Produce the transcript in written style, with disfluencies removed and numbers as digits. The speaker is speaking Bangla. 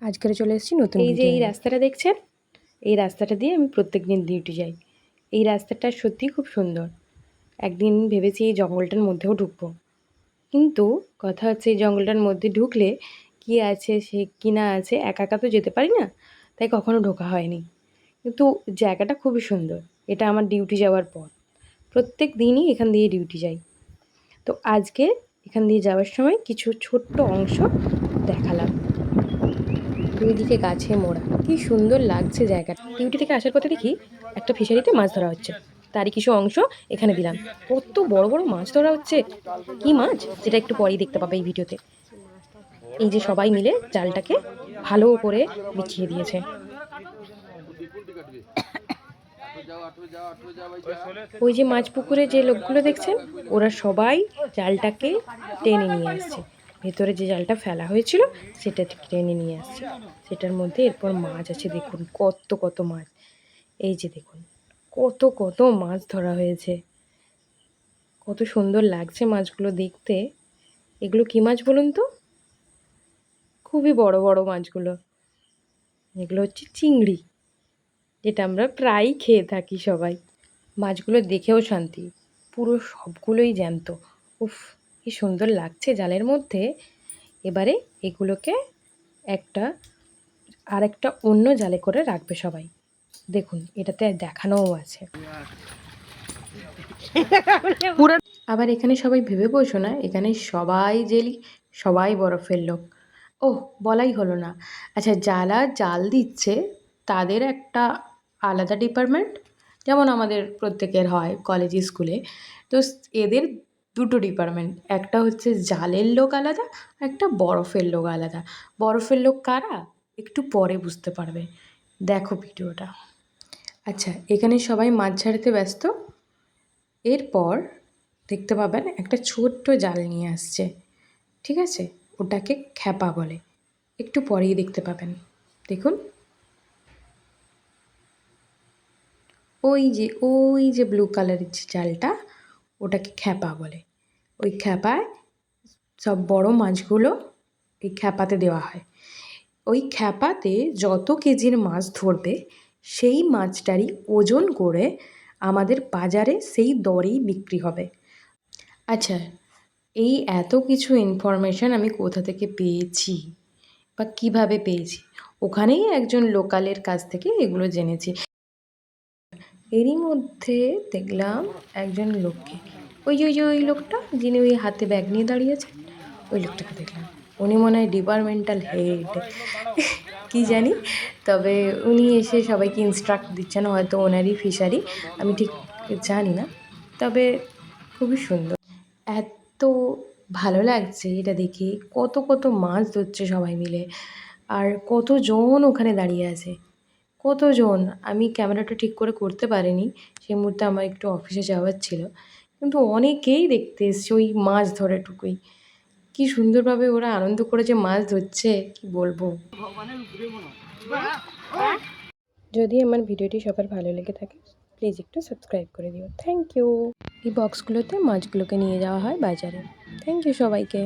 আজকে চলে এসেছি নতুন এই যে ভিডিও এই নিয়ে। রাস্তাটা দেখছেন, এই রাস্তাটা দিয়ে আমি প্রত্যেকদিন ডিউটি যাই। এই রাস্তাটা সত্যিই খুব সুন্দর। একদিন ভেবেছি এই জঙ্গলটার মধ্যেও ঢুকবো, কিন্তু কথা হচ্ছে এই জঙ্গলটার মধ্যে ঢুকলে কি আছে সে কি না আছে একা একা তো যেতে পারি না, তাই কখনো ঢোকা হয়নি। কিন্তু জায়গাটা খুবই সুন্দর। এটা আমার ডিউটি যাওয়ার পর প্রত্যেক দিনই এখান দিয়ে ডিউটি যাই। তো আজকে এখান দিয়ে যাওয়ার সময় কিছু ছোট্ট অংশ দেখালাম। দুই দিকে গাছে মোড়া, কি সুন্দর লাগছে জায়গাটা। ডিউটি থেকে আসার পথে দেখি একটা ফিশারিতে মাছ ধরা হচ্ছে, তারই কিছু অংশ এখানে দিলাম। কত বড় বড় মাছ ধরা হচ্ছে, কি মাছ সেটা একটু পরেই দেখতে পাবে এই ভিডিওতে। এই যে সবাই মিলে জালটাকে ভালো করে বিছিয়ে দিয়েছে। ওই যে মাছ পুকুরে যে লোকগুলো দেখছেন, ওরা সবাই জালটাকে টেনে নিয়ে আসছে। ভেতরে যে জালটা ফেলা হয়েছিল সেটা টেনে নিয়ে আসছে। সেটার মধ্যে এরপর মাছ আছে, দেখুন কত কত মাছ। এই যে দেখুন কত কত মাছ ধরা হয়েছে, কত সুন্দর লাগছে মাছগুলো দেখতে। এগুলো কি মাছ বলুন তো? খুবই বড় বড় মাছগুলো। এগুলো হচ্ছে চিংড়ি, যেটা আমরা প্রায়ই খেয়ে থাকি সবাই। মাছগুলো দেখেও শান্তি, পুরো সবগুলোই জ্যান্ত। উফ, কি সুন্দর লাগছে জালের মধ্যে। এবারে এগুলোকে আরেকটা অন্য জালে করে রাখবে সবাই। দেখুন এটাতে দেখানোও আছে। আবার এখানে সবাই ভেবে বসো না এখানে সবাই জেলি, সবাই বরফের লোক। ওহ, বলাই হলো না। আচ্ছা, যারা জাল দিচ্ছে তাদের একটা আলাদা ডিপার্টমেন্ট, যেমন আমাদের প্রত্যেকের হয় কলেজ স্কুলে। তো এদের দুটো ডিপার্টমেন্ট, একটা হচ্ছে জালের লোক আলাদা, একটা বরফের লোক আলাদা। বরফের লোক কারা একটু পরে বুঝতে পারবে, দেখো ভিডিওটা। আচ্ছা, এখানে সবাই মাছ ছাড়তে ব্যস্ত। এরপর দেখতে পাবেন একটা ছোট্ট জাল নিয়ে আসছে, ঠিক আছে? ওটাকে খ্যাপা বলে, একটু পরেই দেখতে পাবেন। দেখুন ওই যে ব্লু কালারের যে জালটা, ওটাকে খ্যাপা বলে। ওই খ্যাপায় সব বড় মাছগুলো এই খ্যাপাতে দেওয়া হয়। ওই খ্যাপাতে যত কেজির মাছ ধরবে সেই মাছটারই ওজন করে আমাদের বাজারে সেই দরেই বিক্রি হবে। আচ্ছা, এই এত কিছু ইনফরমেশান আমি কোথা থেকে পেয়েছি বা কিভাবে পেয়েছি? ওখানেই একজন লোকালের কাছ থেকে এগুলো জেনেছি। এরই মধ্যে দেখলাম একজন লোককে, ওই লোকটা যিনি ওই হাতে ব্যাগ নিয়ে দাঁড়িয়েছে, ওই লোকটাকে দেখলাম। উনি মনে হয় ডিপার্টমেন্টাল হেড কি জানি, তবে উনি এসে সবাইকে ইনস্ট্রাক্ট দিচ্ছেন, হয়তো ওনারই ফিশারি, আমি ঠিক জানি না। তবে খুবই সুন্দর, এত ভালো লাগছে এটা দেখে। কত কত মাছ ধরছে সবাই মিলে, আর কতজন ওখানে দাঁড়িয়ে আছে, কতজন। আমি ক্যামেরাটা ঠিক করে করতে পারিনি, সেই মুহূর্তে আমার একটু অফিসে যাওয়ার ছিল, কিন্তু অনেকেই দেখতে এসছে ওই মাছ ধরাটুকুই। কি সুন্দরভাবে ওরা আনন্দ করে যে মাছ ধরছে, কি বলবো। যদি আমার ভিডিওটি সবার ভালো লেগে থাকে প্লিজ একটু সাবস্ক্রাইব করে দিও। Thank you. এই বক্সগুলোতে মাছগুলোকে নিয়ে যাওয়া হয় বাজারে। থ্যাংক ইউ সবাইকে।